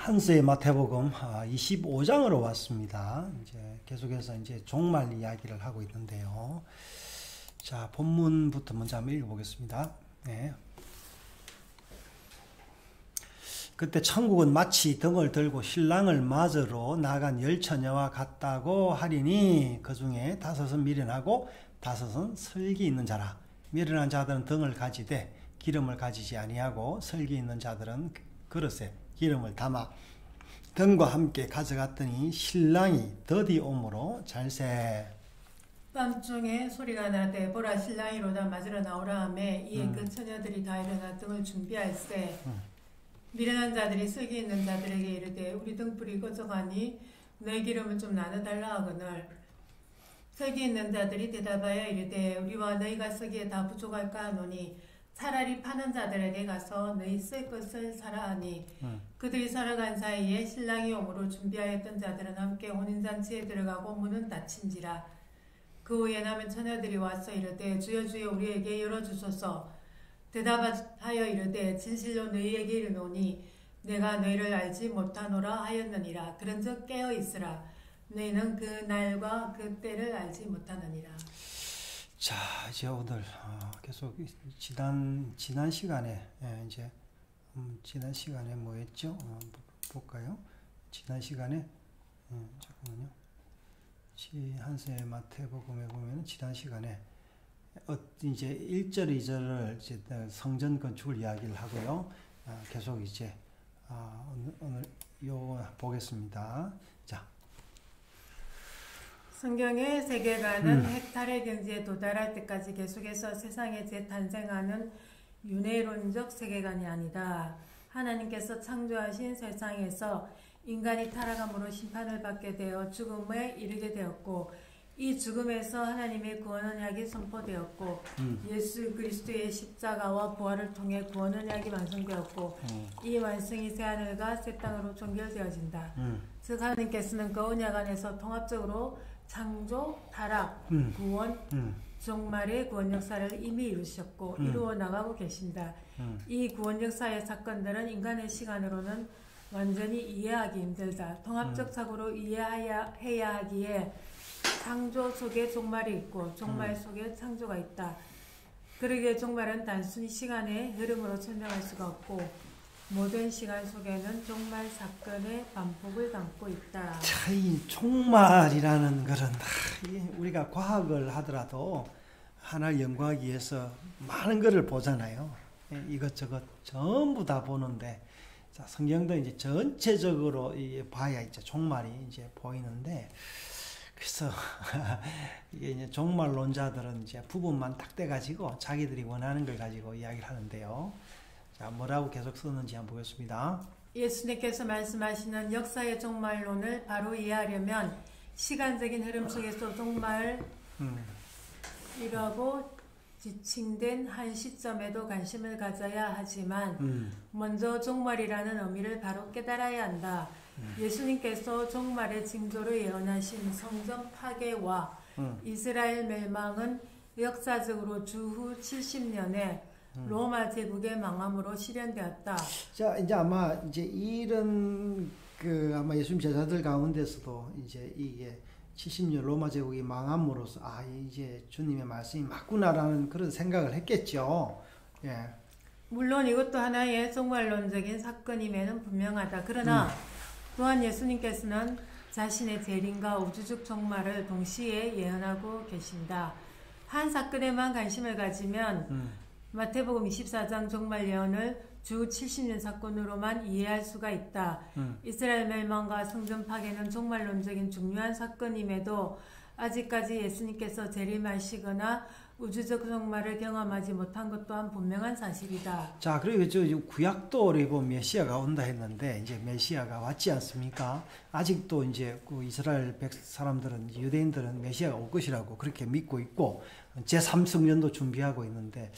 한스의 마태복음 25장으로 왔습니다. 이제 계속해서 이제 종말 이야기를 하고 있는데요. 자, 본문부터 먼저 한번 읽어보겠습니다. 네. 그때 천국은 마치 등을 들고 신랑을 맞으러 나간 열처녀와 같다고 하리니 그 중에 5은 미련하고 5은 설기 있는 자라. 미련한 자들은 등을 가지되 기름을 가지지 아니하고 설기 있는 자들은 그릇에 기름을 담아 등과 함께 가져갔더니 신랑이 더디 오므로 잘세. 밤중에 소리가 나되 보라 신랑이로다 맞으러 나오라 하매 이에 그 처녀들이 다 일어나 등을 준비할세. 미련한 자들이 슬기 있는 자들에게 이르되 우리 등불이 꺼져가니 너희 기름을 좀 나눠달라 하거늘 슬기 있는 자들이 대답하여 이르되 우리와 너희가 쓰기에 다 부족할까 하노니 차라리 파는 자들에게 가서 너희 쓸 것을 사라 하니 그들이 살아간 사이에 신랑이 오므로 준비하였던 자들은 함께 혼인잔치에 들어가고 문은 닫힌지라. 그 후에 남은 처녀들이 와서 이르되 주여 주여 우리에게 열어주소서. 대답하여 이르되 진실로 너희에게 이르노니 내가 너희를 알지 못하노라 하였느니라. 그런즉 깨어 있으라. 너희는 그 날과 그 때를 알지 못하느니라. 자, 이제 오늘 계속 지난 시간에 이제 지난 시간에 뭐였죠? 볼까요? 지난 시간에 잠깐만요. 한스의 마태복음에 보면 지난 시간에 이제 1절, 2절을 이제 성전 건축을 이야기를 하고요. 계속 이제 오늘 요 보겠습니다. 자. 성경의 세계관은 헥탈의 경지에 도달할 때까지 계속해서 세상에 재탄생하는 윤회론적 세계관이 아니다. 하나님께서 창조하신 세상에서 인간이 타락함으로 심판을 받게 되어 죽음에 이르게 되었고 이 죽음에서 하나님의 구원 언약이 선포되었고 예수 그리스도의 십자가와 부활을 통해 구원 언약이 완성되었고 이 완성이 새하늘과 새 땅으로 종결되어진다. 즉 하나님께서는 그 언약 안에서 통합적으로 창조, 타락, 구원, 종말의 구원 역사를 이미 이루셨고 이루어 나가고 계신다. 이 구원 역사의 사건들은 인간의 시간으로는 완전히 이해하기 힘들다. 통합적 사고로 이해해야 하기에 창조 속에 종말이 있고 종말 속에 창조가 있다. 그러기에 종말은 단순히 시간의 흐름으로 설명할 수가 없고 모든 시간 속에는 종말 사건의 반복을 담고 있다. 자, 이 종말이라는 것은 우리가 과학을 하더라도 하나를 연구하기 위해서 많은 것을 보잖아요. 이것저것 전부 다 보는데 자, 성경도 이제 전체적으로 봐야 이제 종말이 이제 보이는데 그래서 이게 이제 종말론자들은 이제 부분만 딱 떼가지고 자기들이 원하는 걸 가지고 이야기를 하는데요. 자, 뭐라고 계속 썼는지 한번 보겠습니다. 예수님께서 말씀하시는 역사의 종말론을 바로 이해하려면 시간적인 흐름 속에서 종말이라고 지칭된 한 시점에도 관심을 가져야 하지만 먼저 종말이라는 의미를 바로 깨달아야 한다. 예수님께서 종말의 징조로 예언하신 성전 파괴와 이스라엘 멸망은 역사적으로 주후 70년에 로마 제국의 망함으로 실현되었다. 자, 이제 아마 이제 이런 아마 예수님 제자들 가운데서도 이제 이게 70년 로마 제국이 망함으로써 이제 주님의 말씀이 맞구나라는 그런 생각을 했겠죠. 예. 물론 이것도 하나의 종말론적인 사건임에는 분명하다. 그러나 또한 예수님께서는 자신의 재림과 우주적 종말을 동시에 예언하고 계신다. 한 사건에만 관심을 가지면 마태복음 24장 종말 예언을 주 70년 사건으로만 이해할 수가 있다. 이스라엘 멸망과 성전 파괴는 종말론적인 중요한 사건임에도 아직까지 예수님께서 재림하시거나 우주적 종말을 경험하지 못한 것 또한 분명한 사실이다. 자, 그리고 저 구약도 우리 메시아가 온다 했는데 이제 메시아가 왔지 않습니까? 아직도 이제 그 이스라엘 사람들은 유대인들은 메시아가 올 것이라고 그렇게 믿고 있고 제3성년도 준비하고 있는데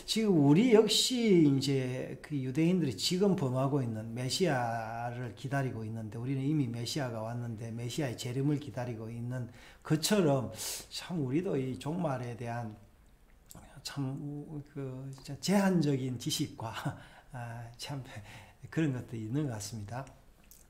지금 우리 역시 이제 그 유대인들이 지금 범하고 있는 메시아를 기다리고 있는데 우리는 이미 메시아가 왔는데 메시아의 재림을 기다리고 있는 것처럼 참 우리도 이 종말에 대한 참 제한적인 지식과 참 그런 것도 있는 것 같습니다.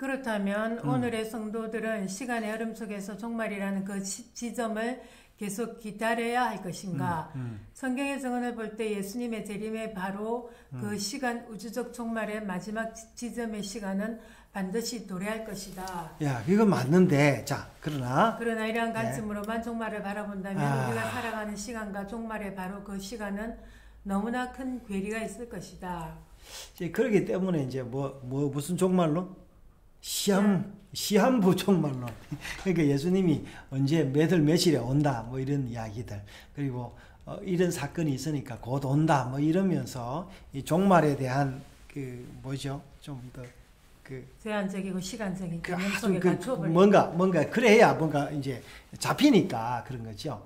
그렇다면 오늘의 성도들은 시간의 흐름 속에서 종말이라는 그 지점을 계속 기다려야 할 것인가? 성경의 증언을 볼 때 예수님의 재림의 바로 그 시간, 우주적 종말의 마지막 지점의 시간은 반드시 도래할 것이다. 야, 이거 맞는데, 자, 그러나 이러한 관점으로만 종말을 바라본다면 우리가 살아가는 시간과 종말의 바로 그 시간은 너무나 큰 괴리가 있을 것이다. 그렇기 때문에 이제 무슨 종말로? 시한부 종말로. 그러니까 예수님이 언제 몇월 며칠에 온다, 뭐 이런 이야기들. 그리고 이런 사건이 있으니까 곧 온다, 뭐 이러면서 이 종말에 대한 그 뭐죠? 좀 더 제한적이고 시간적인 개념 속에 갖춰버리고 뭔가 그래야 뭔가 이제 잡히니까 그런 거죠.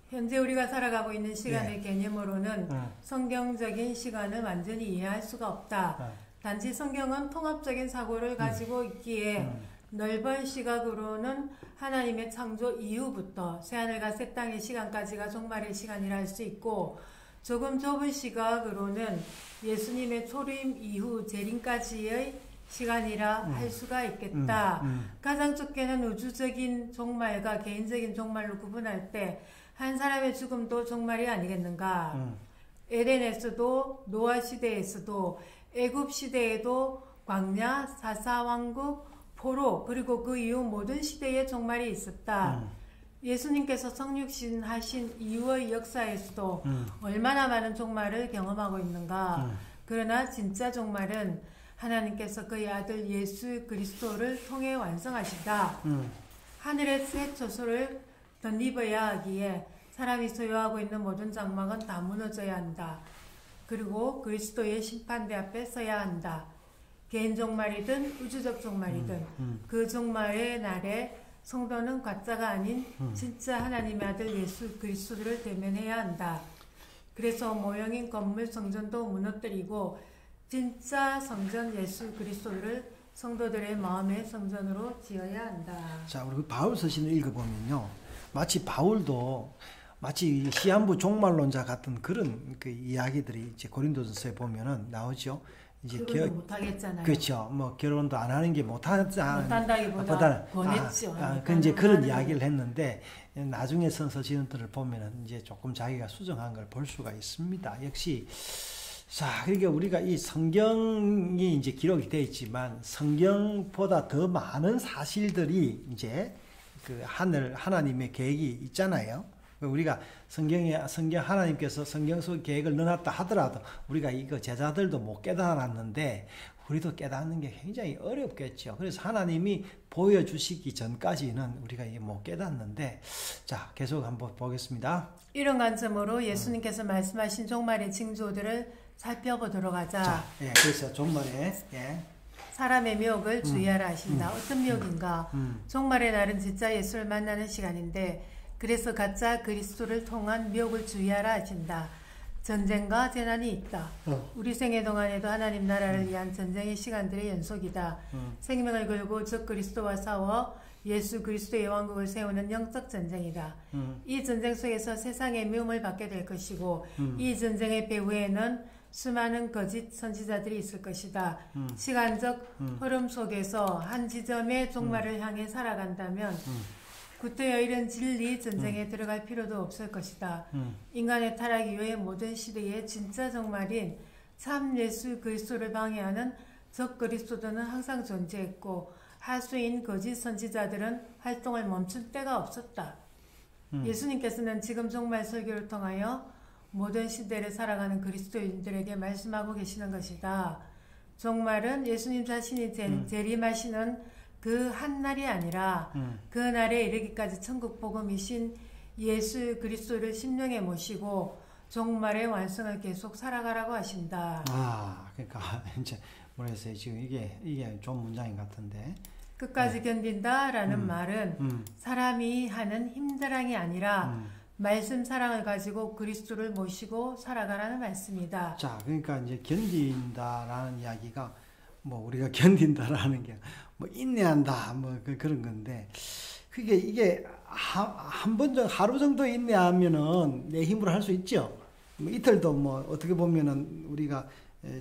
현재 우리가 살아가고 있는 시간의 개념으로는 성경적인 시간을 완전히 이해할 수가 없다. 단지 성경은 통합적인 사고를 가지고 있기에 넓은 시각으로는 하나님의 창조 이후부터 새하늘과 새 땅의 시간까지가 종말의 시간이라 할 수 있고, 조금 좁은 시각으로는 예수님의 초림 이후 재림까지의 시간이라 할 수가 있겠다. 가장 좁게는 우주적인 종말과 개인적인 종말로 구분할 때 한 사람의 죽음도 종말이 아니겠는가? 에덴에서도 노아 시대에서도 애굽 시대에도 광야, 사사왕국, 포로, 그리고 그 이후 모든 시대에 종말이 있었다. 예수님께서 성육신 하신 이후의 역사에서도 얼마나 많은 종말을 경험하고 있는가? 그러나 진짜 종말은 하나님께서 그의 아들 예수 그리스도를 통해 완성하신다. 하늘의 새 초소를 덧입어야 하기에 사람이 소유하고 있는 모든 장막은 다 무너져야 한다. 그리고 그리스도의 심판대 앞에 서야 한다. 개인 종말이든 우주적 종말이든 그 종말의 날에 성도는 가짜가 아닌 진짜 하나님의 아들 예수 그리스도를 대면해야 한다. 그래서 모형인 건물 성전도 무너뜨리고 진짜 성전 예수 그리스도를 성도들의 마음의 성전으로 지어야 한다. 자, 우리 바울 서신을 읽어보면요, 마치 바울도 마치 시한부 종말론자 같은 그런 그 이야기들이 이제 고린도전서에 보면은 나오죠. 이제 못하겠잖아요. 그렇죠. 뭐 결혼도 안 하는 게 못한다기보다 권했죠. 그 이제 그런 이야기를 했는데 나중에 선서 지은들을 보면은 이제 조금 자기가 수정한 걸 볼 수가 있습니다. 역시 자, 그러니까 우리가 이 성경이 이제 기록이 되어 있지만 성경보다 더 많은 사실들이 이제 그 하나님의 계획이 있잖아요. 우리가 성경 하나님께서 성경 속 계획을 넣어놨다 하더라도 우리가 이거 제자들도 못 깨달았는데 우리도 깨닫는 게 굉장히 어렵겠죠. 그래서 하나님이 보여주시기 전까지는 우리가 이게 못 깨닫는데, 자, 계속 한번 보겠습니다. 이런 관점으로 예수님께서 말씀하신 종말의 징조들을 살펴보도록 하자. 자, 그래서 종말에 사람의 미혹을 주의하라 하신다. 어떤 미혹인가? 종말의 날은 진짜 예수를 만나는 시간인데, 그래서 가짜 그리스도를 통한 미혹을 주의하라 하신다. 전쟁과 재난이 있다. 우리 생애 동안에도 하나님 나라를 위한 전쟁의 시간들의 연속이다. 생명을 걸고 적 그리스도와 싸워 예수 그리스도의 왕국을 세우는 영적 전쟁이다. 이 전쟁 속에서 세상의 미움을 받게 될 것이고 이 전쟁의 배후에는 수많은 거짓 선지자들이 있을 것이다. 시간적 흐름 속에서 한 지점의 종말을 향해 살아간다면 구태여 이런 진리 전쟁에 들어갈 필요도 없을 것이다. 인간의 타락 이후의 모든 시대의 진짜 종말인 참 예수 그리스도를 방해하는 적 그리스도들은 항상 존재했고 하수인 거짓 선지자들은 활동을 멈춘 때가 없었다. 예수님께서는 지금 종말 설교를 통하여 모든 시대를 살아가는 그리스도인들에게 말씀하고 계시는 것이다. 종말은 예수님 자신이 재림하시는 그 한 날이 아니라 그 날에 이르기까지 천국 복음이신 예수 그리스도를 심령에 모시고 종말의 완성을 계속 살아가라고 하신다. 아, 그러니까 이제 뭐랬어요? 지금 이게 좋은 문장인 것 같은데. 끝까지 견딘다라는 말은 사람이 하는 힘자랑이 아니라 말씀 사랑을 가지고 그리스도를 모시고 살아가라는 말씀이다. 자, 그러니까 이제 견딘다라는 이야기가 뭐 우리가 견딘다라는 게 뭐 인내한다 뭐 그런 건데 그게 이게 한 번 정도 하루 정도 인내하면은 내 힘으로 할 수 있죠. 뭐 이틀도 뭐 어떻게 보면은 우리가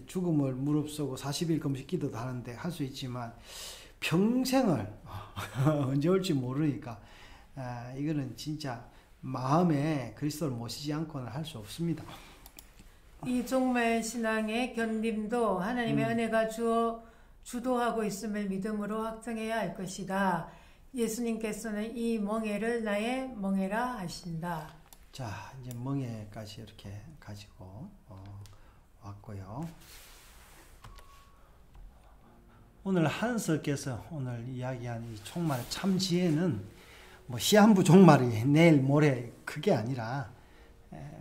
죽음을 무릅쓰고 40일 금식 기도도 하는데 할 수 있지만 평생을 언제 올지 모르니까 이거는 진짜 마음에 그리스도를 모시지 않고는 할 수 없습니다. 이 종말 신앙의 견딤도 하나님의 은혜가 주도하고 있음을 믿음으로 확정해야 할 것이다. 예수님께서는 이 멍에를 나의 멍에라 하신다. 자, 이제 멍에까지 이렇게 가지고 왔고요. 오늘 한석께서 오늘 이야기한 이 종말 참지혜는 뭐 시한부 종말이 내일 모레 그게 아니라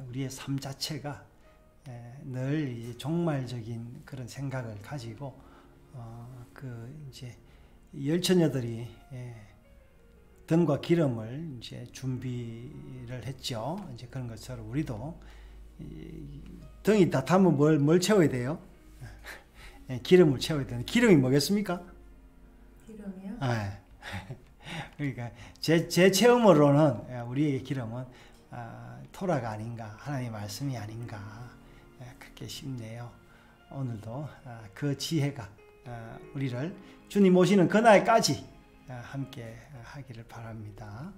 우리의 삶 자체가 늘 이 종말적인 그런 생각을 가지고 이제 열처녀들이 등과 기름을 이제 준비를 했죠. 이제 그런 것처럼 우리도 등이 다 타면 뭘 채워야 돼요? 기름을 채워야 되는데 기름이 뭐겠습니까? 기름이요? 그러니까 제 체험으로는 우리에게 기름은 토라가 아닌가, 하나님의 말씀이 아닌가 그렇게 싶네요. 오늘도 그 지혜가 우리를 주님 오시는 그날까지 함께 하기를 바랍니다.